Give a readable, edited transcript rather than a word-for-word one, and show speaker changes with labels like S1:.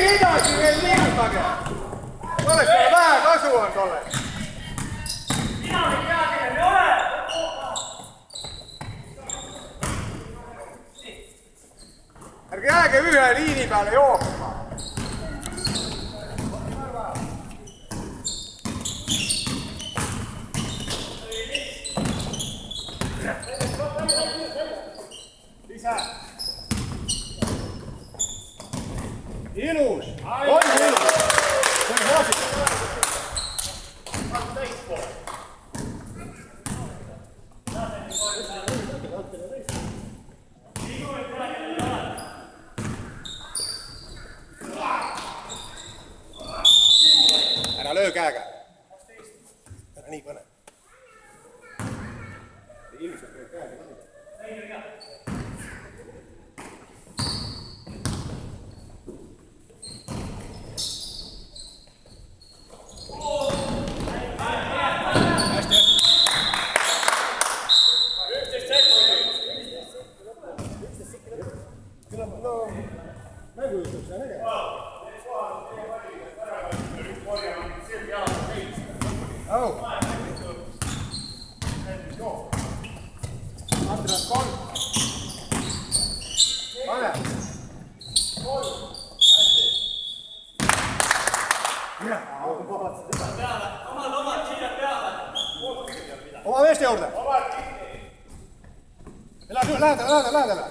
S1: edasi veel liigutage. Tollest ei ole vähe kasu on tollest. Ärge jääge ühe liini peale jooksma. Ilus! On ilus! See on klassika. Ära löö käega. Ära nii põne. Ilusalt löö käega. Andres, kolm. Pane. Kolm. Hästi. Omad siia peale. Oma meeste juurde. Lähedale.